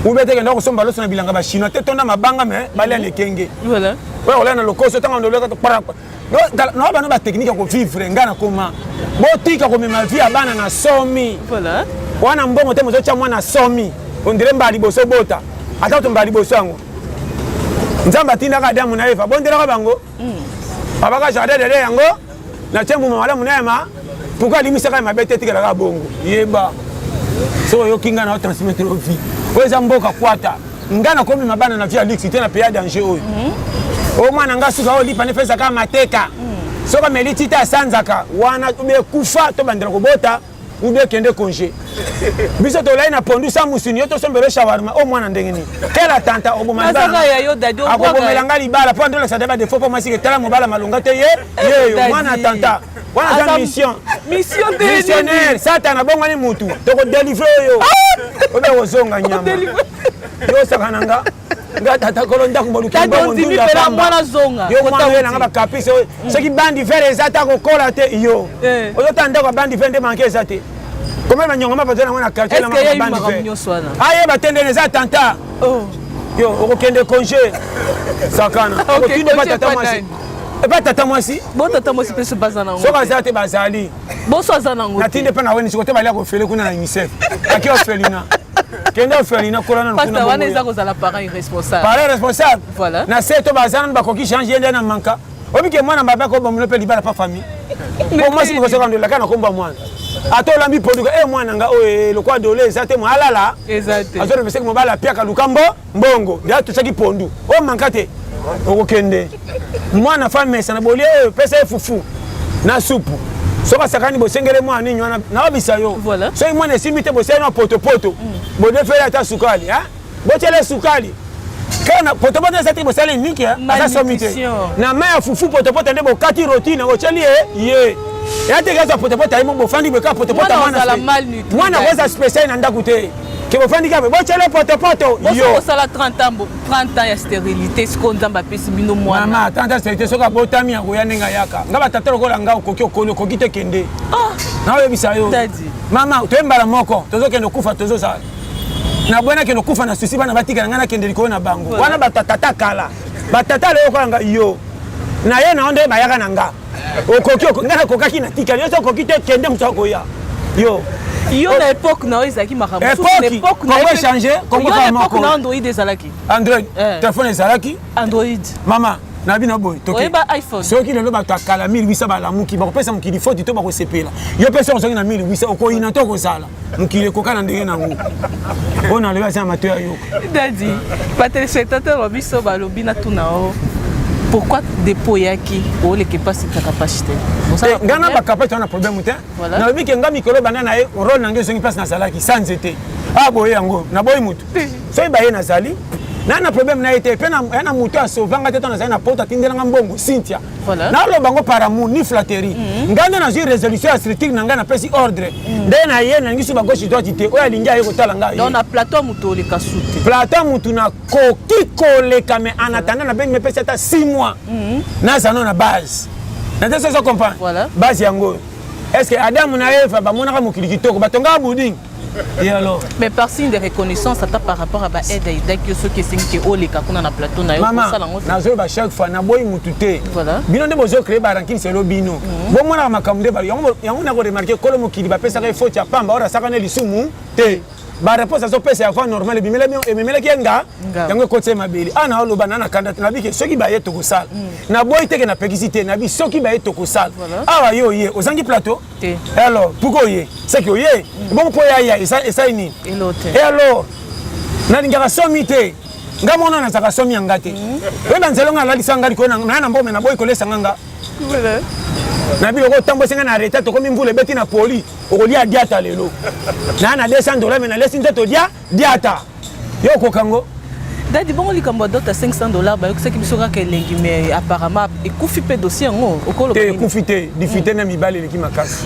S1: ubete ke ndako somba loso na bilanga ba chinois te tonda mabanga me bali ane kenge
S2: voilà
S1: ouais on na lokoso tanga ndoleka to para Non, bana ba technique ko vivre ngana koma. Botika ko mema vie abana na somi.
S2: Voilà.
S1: Wana mbongo te mozo cha mwana somi. On dirait mbali boso bota. Ata to mbali boso yango. Nzamba tinda ka Adamu na Eva. Bondela ka bango. Abaka jardin de yango. Na tembu mama munema. Pourquoi limisa ka mabete tika ka bongo. Yeba. So yo kinga na transmettre vie. Weza mboka kwata. Ngana komi mabana na vie luxe te na paya danger oyo. O mwana nga suka o lipa ne pesa ka mateka. Soka meliti ta sanzaka wana ube kufa to bandela ko bota ube kende congé. Biso to lai na pondu sa musuni to sombelo shawarma o mwana ndengeni. Kela tanta o bomanda.
S2: Masaka ya yo dadi o kwa.
S1: Ako melanga libala po ndola sa deba de fo po masike tala mobala malonga te ye. Ye mwana tanta. Wana za mission.
S2: Mission de
S1: missionnaire satana bongani mutu. To ko délivrer yo. Obe wozonga nyama. Yo sakananga. Nga tata kolonda kumbolu
S2: kimbo ndunda pela mwana zonga
S1: yo mwana wena ngaba kapisa soki bandi fere zata ko kola te yo ozo tanda ko bandi fere manke zate comment ba nyonga ba zana mwana quartier la bandi fere aye ba tendele za tanta yo oko kende congé sakana oko kinde ba tata mwasi e ba tata mwasi
S2: bo tata mwasi pese bazana ngo
S1: soka zate bazali
S2: bo so azana ngo
S1: natinde pe na weni sikote bali ko fele kuna na UNICEF akio felina Kenda Felina kolana
S2: na kuna wana eza kozala parent irresponsable.
S1: Parent responsable.
S2: Voilà.
S1: Na seto bazana ba koki changer ndena manka. Obike mwana mbaba ko bamulo pe libala pa famille. Ko mwasi ko soka ndela kana komba mwana. Atola mbi poduka mwana nga o le kwa dole eza te mwalala.
S2: Exact.
S1: Azoro pese ko bala pia ka lukambo mbongo. Ndia to chaki pondu. O mankate. Okokende. Mwana famille sana bolie pesa fufu na supu. Soka sakani bosengere mwana nywana na wabisa yo.
S2: Voilà.
S1: So mwana simite bosengere na poto poto. Bode fere ata sukali ha bochele sukali kana potopoto sati bosale niki asa somite na maya fufu potopoto ndebo kati rotine bocheli ye yate gaza potopoto ayimo bofandi beka potopoto mwana weza special na ndakute ke bofandi kabe bochele potopoto
S2: yo sala 30 ans ya stérilité siko nzamba pesi bino mwana
S1: mama 30 ans stérilité soka botami ya koya nenga yaka ngaba tatelo kola nga okoki okolo kokite kende nawe bisayo mama toembala moko tozokende kufa tozosa na bwana keno kufa na susi bana batika ngana kende liko na bango wana batata kala batata leo kwa nga yo na ye na onde bayaka nanga okoki ngana kokaki na tika yo sokoki te kende mutako ya yo
S2: na époque na ezaki makambo
S1: époque na changer
S2: comment ça époque na Android ezalaki
S1: Android téléphone ezalaki
S2: Android
S1: mama na bino boy toki
S2: oyeba iPhone
S1: soki lelo bato akala 1800 bala muki bakopesa mukili foti to bakosepela yo pesa ozongi na 1800 okoyina to kozala mukili kokana ndenge nango ona leba sa mato ya yo
S2: dadi ba téléspectateur wa biso balobi na tuna o pourquoi dépôt yaki o le ke pasi ta capacité
S1: ngana ba capacité on a problème te na lobi ke ngami kolo banana e rôle nange zongi place na salaki sans été boye yango na boye mutu so ibaye na zali na problème na été pe na mutu asovanga te to na zali na poto tindelanga mbongo Cynthia na lo bango par amour ni flatterie ngana na jeu résolution stratégique na ngana pesi ordre nde na ye na ngisu ba gauche droite te o ya lingia ye kotala nga
S2: donc na plateau mutu le kasute
S1: plateau mutu na koki koleka mais en attendant na ben me pesi ata 6 mois na zano na base na te so comprendre base yango est-ce que Adam na Eva ba monaka mokili kitoko batonga buding. Et alors?
S2: Mais par signe de reconnaissance, ça par rapport à l'aide et ceux qui sont qui ont les kakuna na plateau na yo
S1: ça na zo ba chaque fois na boy mutute. Voilà. Bino de bozo créer ba ranking c'est lo bino. Bon mona makamde ba yango na ko remarquer kolo mokili ba pesa ka faute ya pamba ora saka ne lisumu te. Ba réponse à so pesa ya fois normal bimela bien et memela kenga yango côté mabeli. Ana lo banana kanda na biki soki ba yeto ko sala. Na boy teke na pekisité na bi soki ba yeto ko sala. Awa yo ye ozangi plateau. Alors pourquoi ye? C'est que ye bon po ya esa ini. Et alors na lingaka somité. Ngamona na saka somi ngate. Weba nzelonga la lisanga liko na mbome na boy ko lesa nganga. Voilà. Na bi ko tambo senga na arrêter to komi mbule beti na poli. Okolia diata lelo. Na $200 mais na lesi nteto diata. Yo ko kango.
S2: Dadi bongo likambo dota $500 ba yokusaki bisoka ke lengi mais apparemment ekufi pe dossier ngo okolo
S1: te ekufite difite na mibale leki makasi.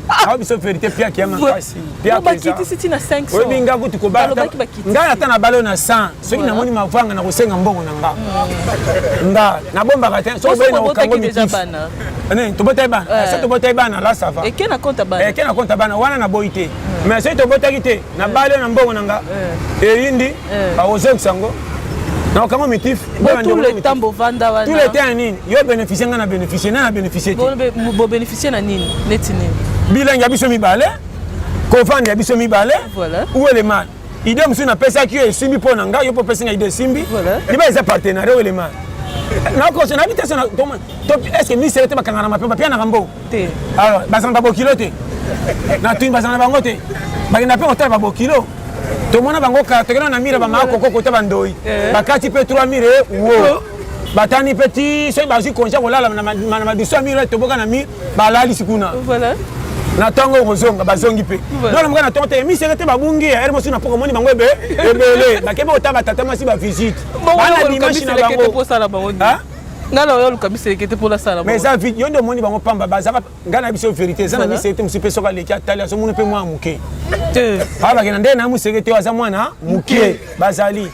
S1: Ah biso vérité pia ki makasi.
S2: Pia ba kiti siti na 500.
S1: Obi nga kutu ko ba. Nga ata na balo na 100. Soki na moni mavanga na kosenga mbongo na nga. Nga na bomba ka te so be na okango mitif. Ne to bota bana. Sa to bota bana la ça va.
S2: Et ke na compte bana.
S1: Et ke na compte bana wana na boité. Mais so to bota kite na balo na mbongo na nga. E yindi ba ozek sango. Non, comment motif?
S2: Tout le temps, vous vendez.
S1: Tout le temps, vous bénéficiez, vous bénéficiez, vous bénéficiez.
S2: Vous bénéficiez de nini?
S1: Bilan, il y a biso mi balé. Confan, il y a biso mi balé.
S2: Voilà.
S1: Où est le mal? Idée, monsieur, n'a pas ça qui est simbi pour nanga, il peut passer une idée simbi.
S2: Voilà.
S1: Il va être partenaire, où est le mal? Non, quand on habite, est-ce que ministre était pas ma papier na rambo? Alors, basan ba bokilote. Na tu basan ba ngote. Ba na pe hotel ba bokilo. To mona bango ka to na mira ba ma koko kota bandoi. Ba kati pe 3000 wo. Batani petit, c'est bazi konja kolala na madiso mira to boka na mi ba lali sikuna.
S2: Voilà.
S1: Na tango kozonga bazongi pe. Non na mwana tonte mi serete ba bungi ya mo sina poko moni bango ebe ebele. Ba kebe otaba tata masi ba visite.
S2: Bana dimanche na bango.
S1: Hein?
S2: Ngala yo luka bisele kete pour la sala.
S1: Mais ça vite yondo moni bango pamba bazaka ngana biso vérité ça na mi serete musi pe soka leki atali so moni pe mwa muke. Ah ba kena ndena mu serete wa za mwana muke bazali.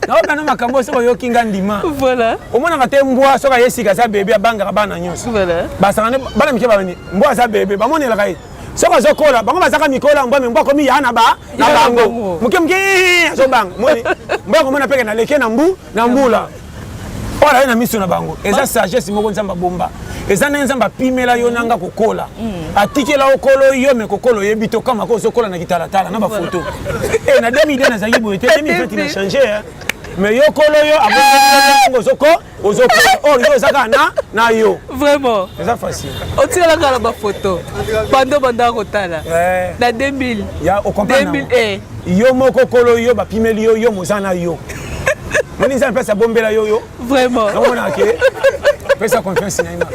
S1: Na obana makambo so yo kinga ndima.
S2: Voilà.
S1: Au moins na te mbwa soka yesika sa bébé abanga bana nyonso.
S2: Voilà.
S1: Basanga bana mike bani mbwa sa bébé ba moni la kai. Soka zokola bango bazaka mikola mbwa mbwa komi yana ba na bango. Muke so bang moni mbwa ko mona peke na leke na mbu na mbula. Ora na miso na bango. Eza sagesse moko nzamba bomba. Eza na nzamba pimela yo nanga kokola. Atikela okolo yo me kokolo yebi to kama ko zokola na kitalatala na ba photo. Na 2000 na zayibo ete 2020 na changer. Mais yo kolo yo abongo zoko ozoko or yo zaka na yo
S2: vraiment
S1: c'est facile
S2: o tira la ba photo pando banda kotala na 2000
S1: ya o comprendre
S2: 2000
S1: yo moko kolo yo ba pimeli yo mozana yo moni ça pesa bombela yo
S2: vraiment
S1: non na ke pesa confiance na ima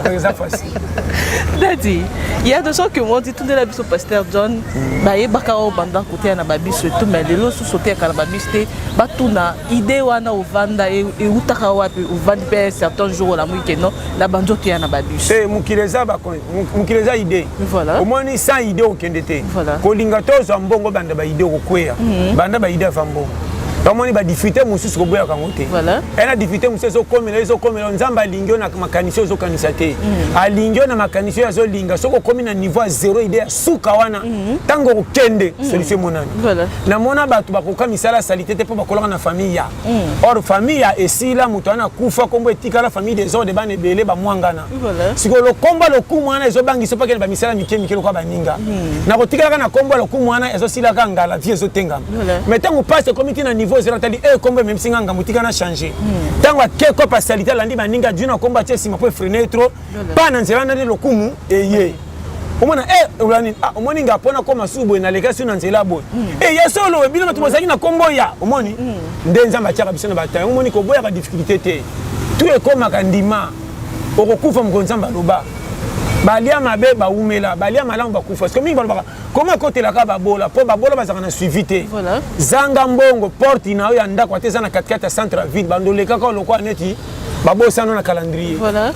S1: c'est facile.
S2: Daddy, il y a des gens qui m'ont dit tout de la biso pasteur John, bah y bakao banda côté na babiso tout mais les lots sauter à la babiste, bah tout na idée wana au vanda et utaka wapi au vanda per certains jours la mouille que non la banjo qui na babiso.
S1: C'est mukileza ba mukileza idée.
S2: Voilà.
S1: Au moins ni sans idée au kendete.
S2: Voilà.
S1: Ko lingato zo mbongo banda ba idée ko kwea. Banda ba idée fa mbongo. Tomoni ba difficulté mususu ko boya kangote.
S2: Voilà.
S1: Elle a difficulté mususu zo komela nzamba lingio na makanisi zo kanisa te. A lingio na makanisi zo linga soko komi na niveau 0 idée suka wana. Tango ko kende solution monani.
S2: Voilà.
S1: Na mona batu ba ko kamisala salité te po ba kolanga na famille ya. Or famille ya esila mutu ana kufa kombo etika la famille des ordres bane belé ba mwangana.
S2: Voilà.
S1: Siko lo komba lo kumwana ezo bangi so pa ke ba misala mike ko ba ninga. Na ko tikala na kombo lo kumwana ezo sila ka ngala vie ezo tenga. Mais tango passe comité na niveau zero tali kombe même singa ngamutika na changer tango akeko pasalité landi baninga djuna komba tie sima po freiner trop pas na nzela na lokumu eye omona ulani omoni nga pona koma subo na lekasi na nzela boy ya solo bino matu bozaki na kombo ya omoni ndenza matiaka biso na bataille omoni ko boya ka difficulté te tout est comme akandima okokufa mkonzamba loba balia mabe ba umela balia malamu bakufa parce que mingi balobaka comment côté la ka babola po babola bazaka na suivi te
S2: voilà
S1: zanga mbongo porte na ya ndako ateza na 4x4 centre ville bandoleka ka lokwa neti babosano na calendrier
S2: voilà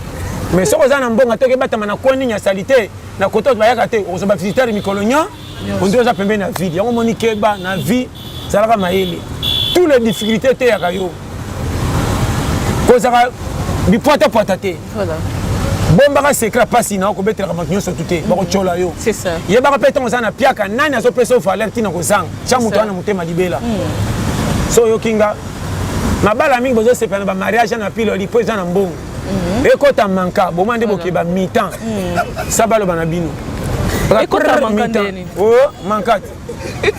S1: mais soko zana mbongo toke batama na koni nya salité na koto bayaka te ozo ba visiteur mikolonya on doit pembe na ville yango moni keba na vie zalaka maele tous les difficultés te ya kayo kozaka bipoata poata te
S2: voilà
S1: bomba secret pasi na ko betela ka makinyo sotuté bako chola yo
S2: c'est ça
S1: ye baka peta ngozana piaka nani azo pesa valeur tina kozanga cha mutu ana mutema libela so yo kinga mabala mingi bozo sepana ba mariage na pilo lipo ezana mbongo ekota manka bomande bokiba mi-temps sabalo bana bino
S2: ekota manka ndeni
S1: oh mankati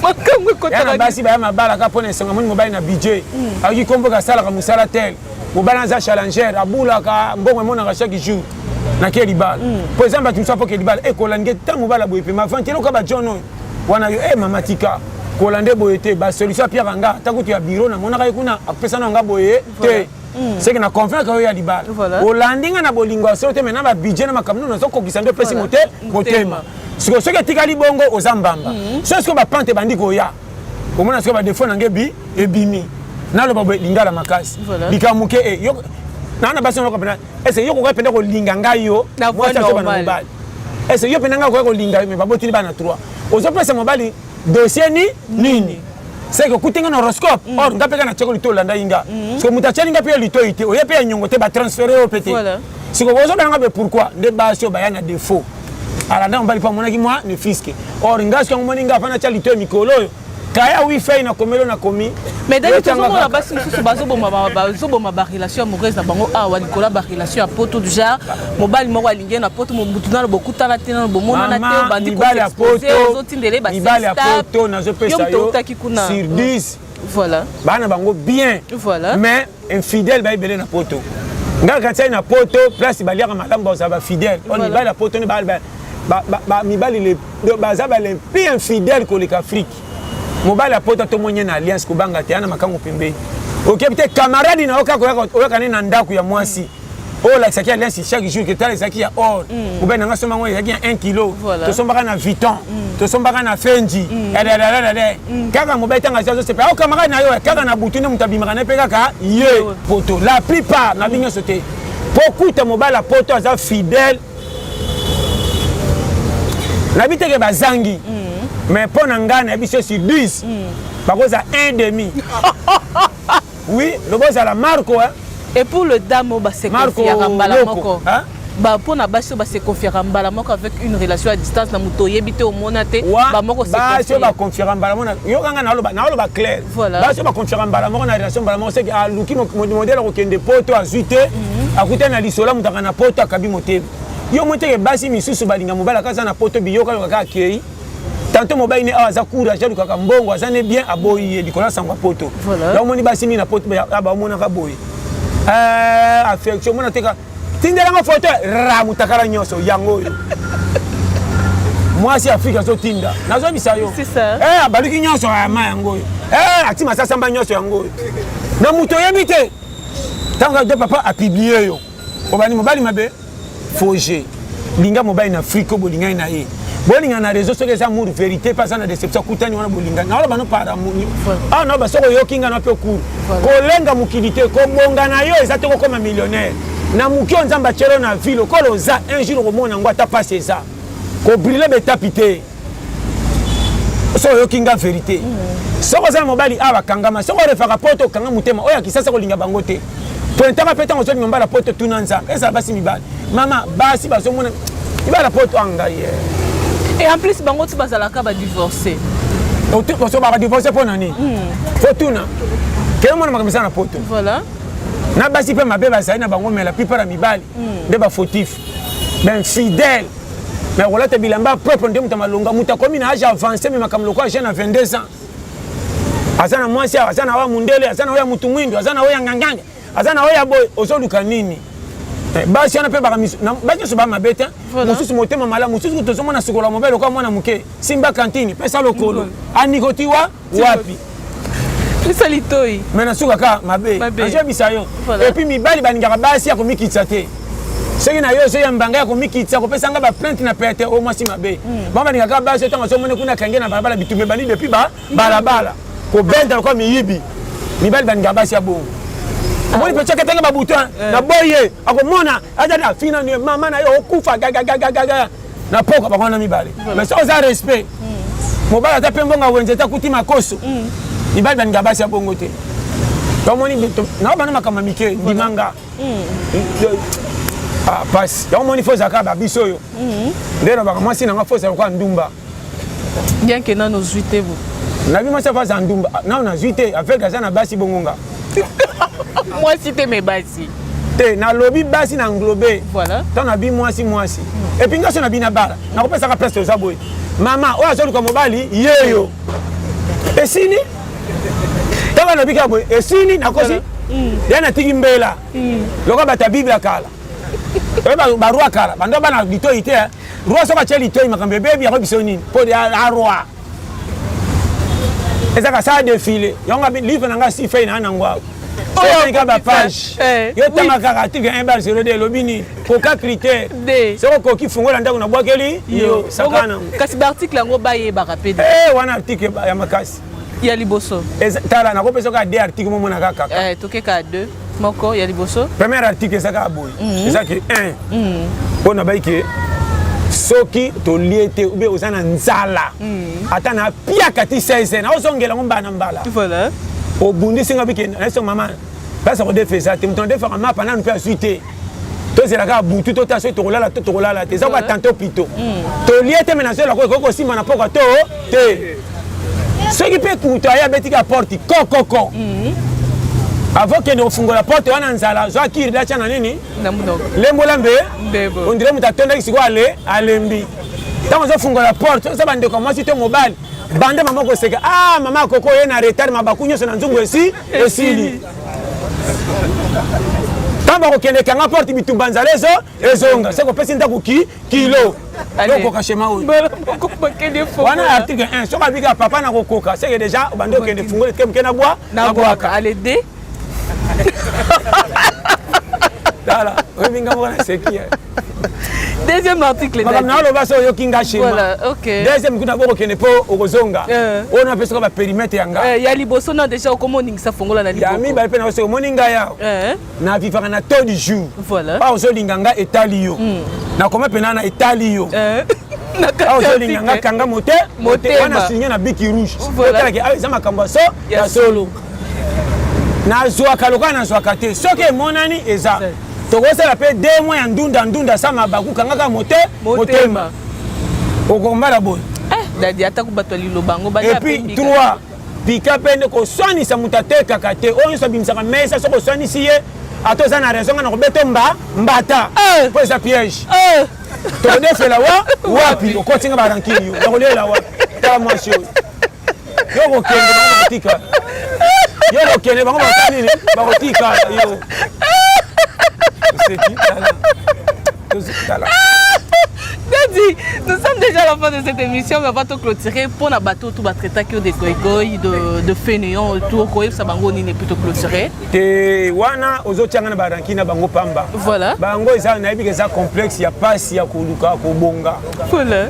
S2: makamwe kota
S1: na basi ba mabala ka pona senga moni mobile na budget aki kombo ka sala ka musala tel mobile za challenger abula ka mbongo mona ka chaque jour na keli bal par exemple tu sais pas que bal e kolange tango bala boyepe ma vantelo ka ba jono wana yo mamatika kolande boyete ba solution pia kanga tango tu ya bureau na mona ka kuna apesa na nga boye te c'est que na confiance ka yo ya libal olandinga na bolingo so te mena ba budget na makamno na soko kisando pesi mote motema siko soki tikali bongo ozambamba so siko ba pante bandi ko ya omona siko ba défaut na ngebi ebimi na lo ba lingala makasi likamuke yo na basi on comprendre est-ce yo ko penda ko linga ngayo moi ça c'est normal est-ce yo penda ko linga mais ba botini ba na 3 ozo pesa mobali dossier ni nini c'est que kutinga na horoscope or ngapeka na cheko lito landa inga parce que mutachani ngape lito ite o yepe nyongo te ba transférer au pété c'est que ozo banga be pourquoi de basi ba yana défaut ala nda mbali pa monaki moi ne fisque or ngaso ngo moninga fana cha lito mikolo kaya wifi na komelo na komi
S2: mais dès que on a basi mususu bazoboma ba relation amoureuse na bango awa likola ba relation ya poto du genre mobali moko alingi na poto mobutu na bokuta na tena bomona na te bandi ko exposer ozotindele ba
S1: mibali ya poto nazopesa yo sur 10
S2: voilà
S1: bana bango bien
S2: voilà
S1: mais infidèle ba ibele na poto ngaka kantai na poto place baliaka malamu ba ba fidèle on mibali ya poto ni ba mibali le baza ba les plus infidèles ko leka Afrique mobali ya poto to monye na alliance ko banga te ana makango pembe OK peut-être camarade na oka na ndako ya mwasi oh la saki alliance chaque jour que tala saki ya or ou ben nga soma ngo yaki 1 kilo to sombaka na Vuitton to sombaka na Fendi kaka mobali tanga zazo c'est pas camarade na yo kaka na butune mutabimaka na pe kaka ye poto la plupart na binyo sauté beaucoup de mobali ya poto aza fidèle na biteke bazangi mais pour Nangana, il y a 10. Par contre, 1,5. Oui, le boss à la Marco.
S2: Et pour le dame, c'est confié à Mbalamoko. Pour na baso se confier à Mbalamoko avec une relation à distance na muto yebite au monate ba moko se
S1: baso ba confier à Mbalamoko yo kanga na lo clair baso ba confier à Mbalamoko na relation Mbalamoko c'est a luki modèle ko kende poto azuite akuta na lisola mutaka na poto akabi mote yo mote basi misusu balinga mobala kaza na poto biyoka kaka akei tantôt mobile ne aza courage lu kaka mbongo azane bien aboyi likola sangwa poto donc moni basi mi na poto ba mona ka boyi affection mona teka tindela nga photo ramutakala nyoso yango moi si Afrique zo tinda nazo bisayo
S2: c'est ça
S1: abaluki nyoso ya ma yango atima sasa mba nyoso yango na muto yebite tanga de papa a publié yo obani mobali mabe foger linga mobile na Afrique bolinga na ye bolinga na réseau sociaux ça amour vérité pas ça na déception kutani wana bolinga na wala bano para muni na basoko yokinga na pe cour kolenga mukilité ko bonga na yo ezate ko comme millionnaire na mukio nzamba chero na ville ko loza un jour ko mona ngwata passer ça ko briller betapité so yokinga vérité soko za mobali aba kangama soko refaka poto kanga mutema oya kisasa ko linga bango te pointaka peta ngozoni mbala poto tunanza esa basi mibali mama basi bazomona ibala poto anga ye.
S2: Et en plus, bango tu bazala ka ba divorcer.
S1: O tu ko so ba divorcer pour nani? Fortuna. Quel monde makamisa na poto.
S2: Voilà.
S1: Na basi pe mabe bazali na bango mais la plupart ya mibali de ba fautif. Ben fidèle. Mais wala te bilamba propre ndemu tamalonga muta komi na âge avancé mais makamloko a jeune à 22 ans. Azana mwasi azana wa mundele azana wa mutu mwindu azana wa nganganga azana wa boy ozoluka nini? Basi ana pe ba misu na basi so ba mabeta mususu motema mala mususu tozomona sikola mobile kwa mwana muke simba kantini pesa lokolo anikotiwa wapi
S2: pesa litoi
S1: mena suka ka mabe aje bisayo et puis mibali baningaka basi ya komikitsa te seki na yo so ya mbanga ya komikitsa ko pesa nga ba plainte na pete o mwasi mabe baba ningaka basi tanga so mone kuna kange na barabara bitume bali depuis ba balabala ko benda ko miyibi mibali baningaka basi ya bongo Amoni pecha ketanga babuta na boye akomona ajada fina ni mama na yo okufa gaga na poko bakona mibale mais ça za respect mobala ta pembonga wenze ta kutima koso mibale banga basi ya bongo te tomoni na bana makama mike dimanga passe tomoni foza ka ba biso yo ndero baka mwasi na nga foza kwa ndumba
S2: bien que na nos juité vous
S1: na bi mwasi foza ndumba na na juité avec azana basi bongonga
S2: moi cité mes basi
S1: te na lobby basi na englobé
S2: voilà
S1: tant na bi mwasi et puis ngaso na bi na bala na ko pesa ka place za boy mama o azolu ko mobali yeyo esini taba na bi ka boy esini na kosi yana tiki mbela loko bata biblia kala ba roi kala bando bana lito ite roi so ba cheli to makambe bebi ya ko bisoni po ya roi ezaka sa défilé yonga livre na nga si fait na ngwa c'est un ba page yo tama karatique un bar sur le lobini koka critère c'est ko ki fungola ndako na bwakeli yo sakana
S2: kasi ba article ngo ba ye ba rapide
S1: wana article ya makasi
S2: ya liboso
S1: tala na ko pesa ka deux articles mo mona kaka
S2: toke ka deux moko ya liboso
S1: premier article ça ka boy c'est ça que 1 on a baike soki to liete ube uzana nzala ata na pia kati 16 na ozongela ngomba na mbala
S2: voilà
S1: au bundi singa biki na so mama pasa ko defesa te mutonde fa mama pana npe asuite to zela ka butu to taso to kolala te za ko tante pito to liete menazo la ko simba na poka to te Ce qui peut coûter à Betika porte coco. Avant que nous fungo la porte on anzala zo akiri la chana nini lembo lambe on dirait mutatonda kisiko alembi tant zo fungo la porte ça bande comme si tu mobile bande maman ko seka ah maman koko ye na retard mabakunyo so na nzungu esili tant ba ko kende kanga porte bitumba nzalezo ezonga c'est ko pesi ndako kilo donc ko chema o wana article 1 so ba bika papa na kokoka c'est que déjà bande ko kende fungo ke na bois na bois
S2: allez dé deuxième article.
S1: Voilà, ok. Deuxième, nous avons reconnu pour Orozonga. On a fait ce périmètre.
S2: Il y a les bossons déjà au commanding, ça font la
S1: il y a mis la peine au Moningaya. Na vivre en temps du jour.
S2: Voilà.
S1: Pas aux Olinganga et Talio. Na comment penana et Talio. Pas aux Olinganga Kanga Moté. Moté. On a signé un bic rouge. Voilà. Ils ont ma cambasso. Il y a solo. Na zoaka loka na zoaka te soki monani eza tokosala pe 2 mois ya ndunda sama baku kangaka motema okombala boy
S2: dadi ata kubatwa lilobango ba
S1: et puis 3 pika pende ko swanisa mutate kakate oyo so bimisaka mesa soko swanisi ye atoza na raison na kobeto mbata po eza piège tode fela wapi okotinga barankini yo nakolela wapi ta mwasi yo yo kokende bakotika yo lokene bango bakanini bakotika yo c'est qui là
S2: Daddy, nous sommes déjà à la fin de cette émission, mais on va te clôturer pour la bateau tout traiter que des goïgoï de fainéants autour quoi ça bango ni plutôt clôturer.
S1: Te wana ozotianga na baranki na bango pamba.
S2: Voilà.
S1: Bango eza na yebi eza complexe ya passe ya koluka ko bonga.
S2: Voilà.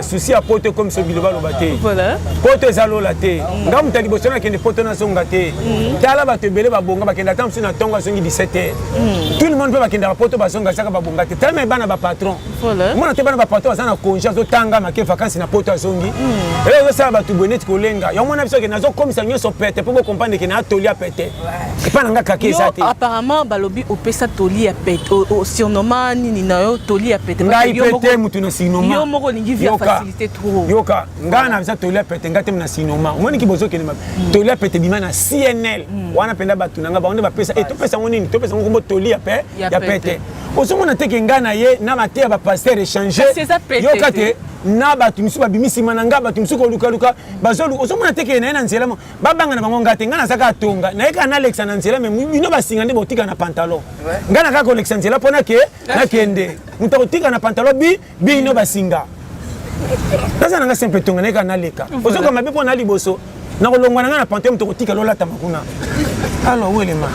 S1: Souci à pote comme ce biloba lobate.
S2: Voilà.
S1: Pote eza lola te. Ngam tali bosona kende pote na songa te. Tala ba te belé ba bonga ba kenda tam na tonga songi 17h. Tout le monde peut ba kenda pote ba songa saka ba bonga te. Tellement bana ba patron.
S2: Voilà.
S1: Na bapato azana konja zo tanga make vacances na poto azongi et zo sala batu bonnet kolenga yo mona biso ke nazo komisa nyoso pete pour comprendre que na toli a pete et pas nanga kake ça te
S2: apparemment balobi opesa toli a pete au surnommant nini na yo toli a pete
S1: ngai pete mutu na sinoma
S2: yo moko lingi via facilité trop
S1: yoka ngana bisa toli a pete ngate na sinoma moni ki bozo ke ne toli a pete bima na CNL wana penda batu nanga ba onde ba pesa et to pesa ngoni to pesa ngombo toli a pete ya pete osomona te ke ngana ye na mate ba pasteur échanger yoka te na batu misu babimisi mananga batu misu ko luka bazolu osomona te ke na na nzela babanga na bango ngate ngana saka tonga na eka na Alexa na nzela mais bino basinga nde botika na pantalon ngana ka collection nzela pona ke na kende mutako tika na pantalon bino basinga sasa nanga simple tonga na eka na leka osoka mabe pona liboso na kolongwa na pantalon mutako tika lola tamakuna alors où est le ma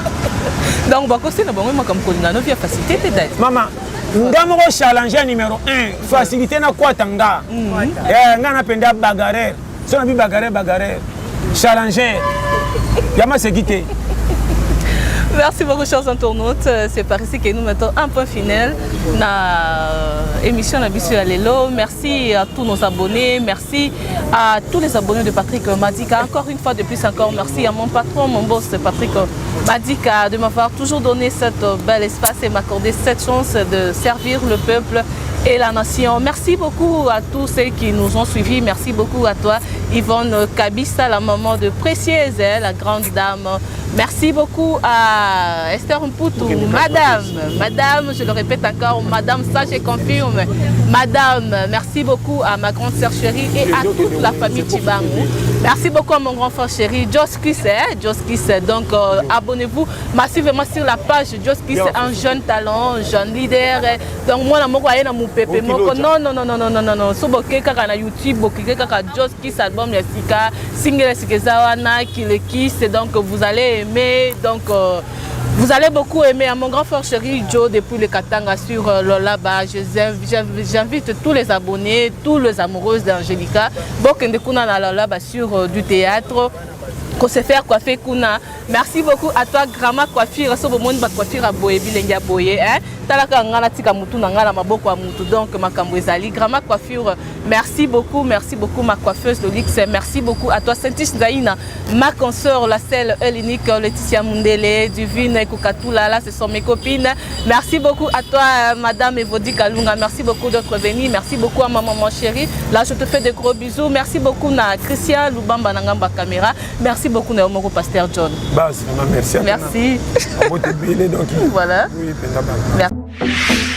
S2: donc ba kosi na bango makam ko ngano via facilité te dai
S1: mama ngamo ko challenger numéro 1 facilité na kwata nga nga na penda bagarre so na bi bagarre challenger yama sekité.
S2: Merci beaucoup, chers internautes. C'est par ici que nous mettons un point final dans l'émission Nabisu Alelo. Merci à tous nos abonnés. Merci à tous les abonnés de Patrick Madika. Encore une fois de plus, encore merci à mon patron, mon boss Patrick Madika, de m'avoir toujours donné cette bel espace et m'accorder cette chance de servir le peuple et la nation. Merci beaucoup à tous ceux qui nous ont suivis. Merci beaucoup à toi, Yvonne Kabissa, la maman de Précieuse, la grande dame. Merci beaucoup à Esther Mpoutou, madame, je le répète encore, madame, ça je confirme, madame, merci beaucoup à ma grande sœur chérie et à toute la famille Tibangou. Merci beaucoup à mon grand frère chéri, Joskis, donc abonnez-vous massivement sur la page Joskis, un jeune talent, un jeune leader, donc moi, je suis mon pépé, non, soboke kaka na YouTube, boke kaka Joskis, album Yasika, single Sikezawana, Kilekis, donc vous allez aimer, donc vous allez beaucoup aimer. À mon grand frère chéri Joe depuis le Katanga sur Lolaba, j'invite tous les abonnés, tous les amoureux d'Angelica, Bokende Kuna na Lolaba sur du théâtre. qu'on se faire coiffer kuna. Merci beaucoup à toi Grama Coiffure, so monde ba coiffure à boye bilenga boye hein. Talaka ngala tika mutu na ngala maboko ya mutu donc makambo ezali Grama Coiffure. Merci beaucoup ma coiffeuse de luxe. Merci beaucoup à toi Saintish Zaina, ma consoeur la seule unique Laetitia Mundele, Divine et Kokatula là ce sont mes copines. Merci beaucoup à toi madame Evodi Kalunga. Merci beaucoup d'être venue. Merci beaucoup à maman mon chéri. Là je te fais de gros bisous. Merci beaucoup na Christian Lubamba Nangamba Caméra. Merci beaucoup na Omoko Pasteur John.
S1: Merci.
S2: Merci.
S1: Donc,
S2: voilà.
S1: Oui,
S2: merci.